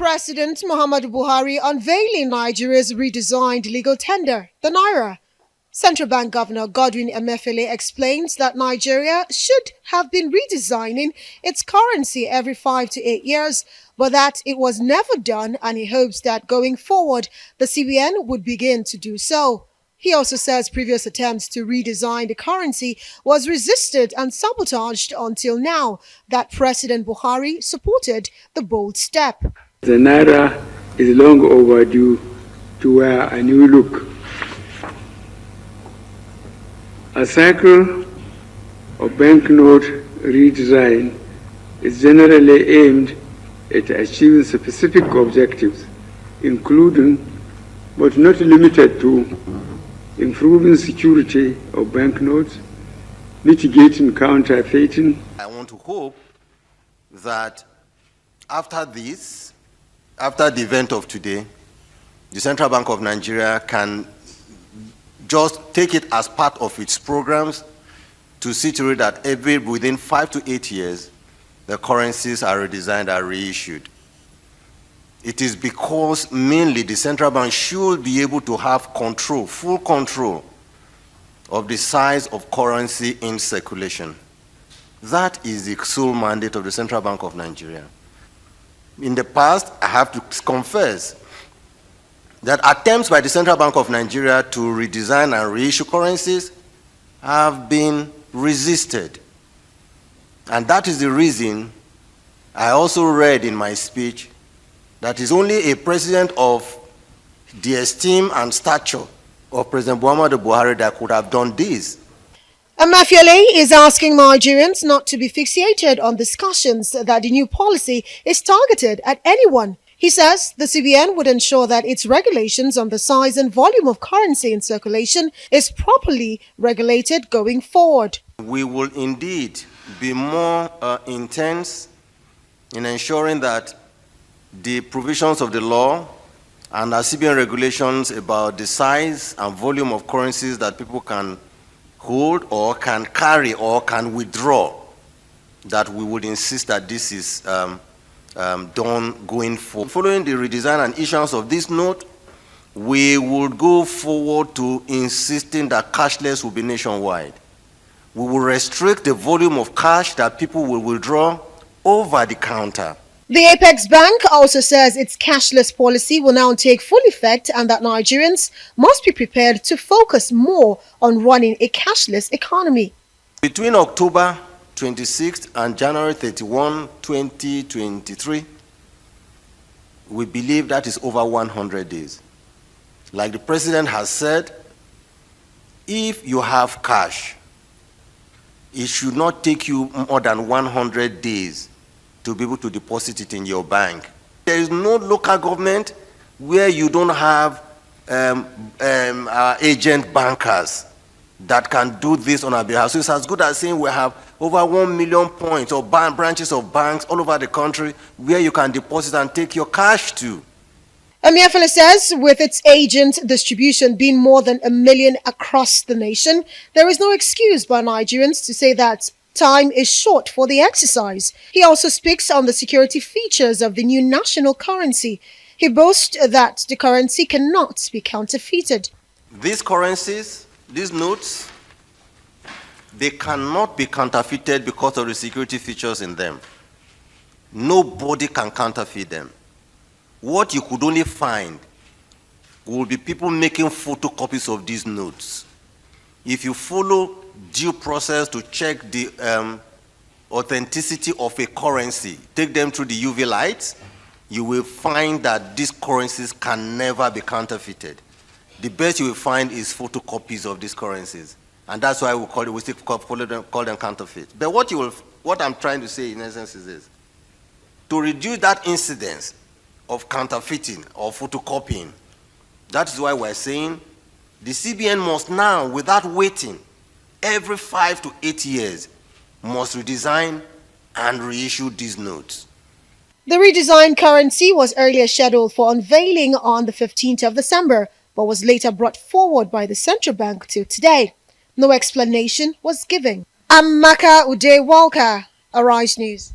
President Muhammadu Buhari unveiling Nigeria's redesigned legal tender, the Naira. Central Bank Governor Godwin Emefiele explains that Nigeria should have been redesigning its currency every 5 to 8 years, but that it was never done, and he hopes that going forward, the CBN would begin to do so. He also says previous attempts to redesign the currency was resisted and sabotaged until now, that President Buhari supported the bold step. The Naira is long overdue to wear a new look. A cycle of banknote redesign is generally aimed at achieving specific objectives, including, but not limited to, improving security of banknotes, mitigating counterfeiting. I want to hope that after the event of today, the Central Bank of Nigeria can just take it as part of its programs to see to it that within 5 to 8 years, the currencies are redesigned and reissued. It is because mainly the central bank should be able to have control, full control of the size of currency in circulation. That is the sole mandate of the Central Bank of Nigeria. In the past, I have to confess that attempts by the Central Bank of Nigeria to redesign and reissue currencies have been resisted. And that is the reason I also read in my speech that is only a president of the esteem and stature of President Muhammadu Buhari that could have done this. Emefiele is asking Nigerians not to be fixated on discussions that the new policy is targeted at anyone. He says the CBN would ensure that its regulations on the size and volume of currency in circulation is properly regulated going forward. We will indeed be more intense in ensuring that the provisions of the law and our CBN regulations about the size and volume of currencies that people can hold or can carry or can withdraw, that we would insist that this is done going forward. Following the redesign and issuance of this note, we would go forward to insisting that cashless will be nationwide. We will restrict the volume of cash that people will withdraw over the counter. The Apex Bank also says its cashless policy will now take full effect and that Nigerians must be prepared to focus more on running a cashless economy. Between October 26th and January 31, 2023, we believe that is over 100 days. Like the President has said, if you have cash, it should not take you more than 100 days to be able to deposit it in your bank. There is no local government where you don't have agent bankers that can do this on our behalf. So it's as good as saying we have over 1 million points or branches of banks all over the country where you can deposit and take your cash to. Emefiele says with its agent distribution being more than 1 million across the nation, there is no excuse by Nigerians to say that time is short for the exercise. He also speaks on the security features of the new national currency. He boasts that the currency cannot be counterfeited. These currencies, these notes, they cannot be counterfeited because of the security features in them. Nobody can counterfeit them. What you could only find will be people making photocopies of these notes. If you follow due process to check the authenticity of a currency, take them through the UV lights, you will find that these currencies can never be counterfeited. The best you will find is photocopies of these currencies. And that's why we still call them counterfeit. But what I'm trying to say in essence is this: to reduce that incidence of counterfeiting or photocopying, that is why we're saying the CBN must now, without waiting, every 5 to 8 years, must redesign and reissue these notes. The redesigned currency was earlier scheduled for unveiling on the 15th of December, but was later brought forward by the central bank till today. No explanation was given. Amaka Ude Walker, Arise News.